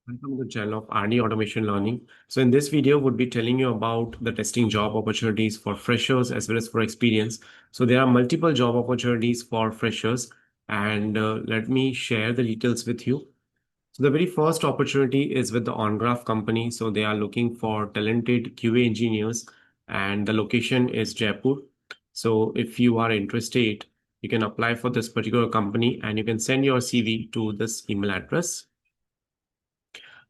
Welcome to the channel of RD Automation Learning. So in this video, would be telling you about the testing job opportunities for freshers as well as for experience. So there are multiple job opportunities for freshers, and let me share the details with you. So the very first opportunity is with the OnGraph company. So they are looking for talented QA engineers, and the location is Jaipur. So if you are interested, you can apply for this particular company, and you can send your CV to this email address.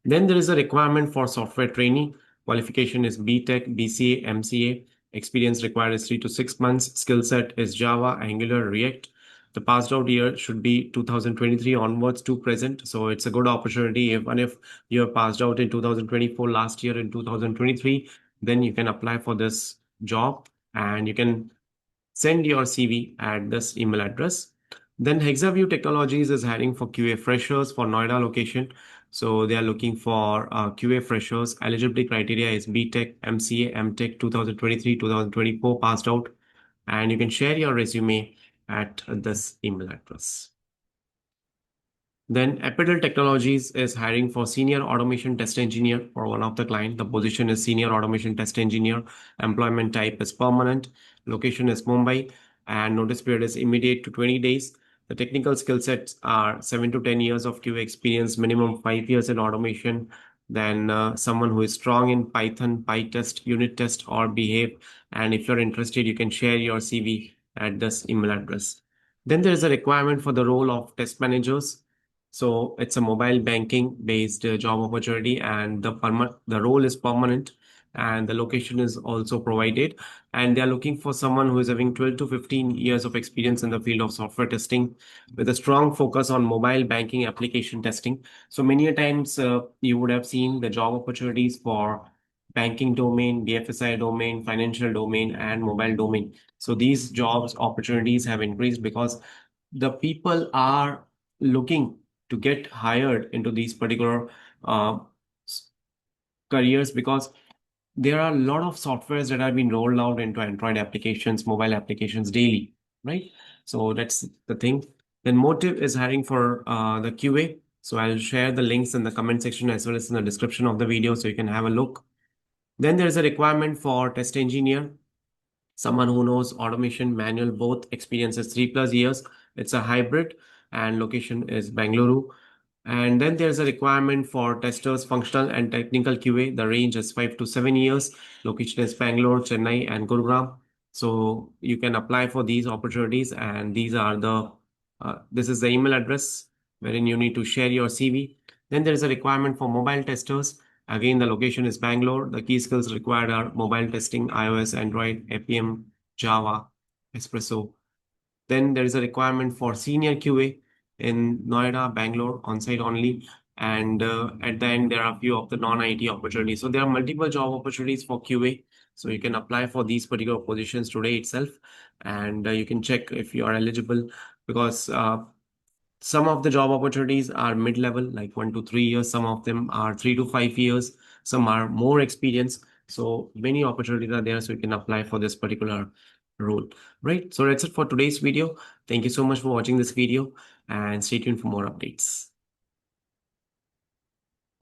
Then there is a requirement for software training. Qualification is BTech, BCA, MCA. Experience required is 3 to 6 months. Skill set is Java, Angular, React. The passed out year should be 2023 onwards to present. So it's a good opportunity. Even if you have passed out in 2024 last year in 2023, then you can apply for this job and you can send your CV at this email address. Then Hexaview Technologies is hiring for QA freshers for Noida location. So they are looking for QA freshers. Eligibility criteria is BTech, MCA, MTech 2023, 2024 passed out. And you can share your resume at this email address. Then Epidel Technologies is hiring for senior automation test engineer for one of the client. The position is senior automation test engineer. Employment type is permanent. Location is Mumbai, and notice period is immediate to 20 days. The technical skill sets are 7 to 10 years of QA experience, minimum 5 years in automation. Then someone who is strong in Python, PyTest, unit test, or Behave. And if you're interested, you can share your CV at this email address. Then there is a requirement for the role of test managers. So it's a mobile banking based job opportunity, and the role is permanent, and the location is also provided. And they are looking for someone who is having 12 to 15 years of experience in the field of software testing with a strong focus on mobile banking application testing. So many a times you would have seen the job opportunities for banking domain, BFSI domain, financial domain, and mobile domain. So these jobs opportunities have increased because the people are looking to get hired into these particular uh, careers because there are a lot of softwares that are being rolled out into Android applications, mobile applications daily, right? So that's the thing. Then Motive is hiring for the QA. So I'll share the links in the comment section as well as in the description of the video so you can have a look. Then there is a requirement for test engineer, someone who knows automation, manual, both experiences 3 plus years. It's a hybrid and location is Bangalore. And then there's a requirement for testers, functional and technical QA. The range is 5 to 7 years. Location is Bangalore, Chennai, and Gurgaon. So you can apply for these opportunities, and these are this is the email address wherein you need to share your CV. Then there is a requirement for mobile testers. Again, the location is Bangalore. The key skills required are mobile testing, iOS, Android, APM, Java, Espresso. Then there is a requirement for senior QA in Noida, Bangalore, on-site only. And at the end, there are a few of the non-IT opportunities. So there are multiple job opportunities for QA. So you can apply for these particular positions today itself, and you can check if you are eligible because some of the job opportunities are mid-level, like 1 to 3 years. Some of them are 3 to 5 years. Some are more experienced. So many opportunities are there, so you can apply for this particular role, right? So that's it for today's video. Thank you so much for watching this video and stay tuned for more updates.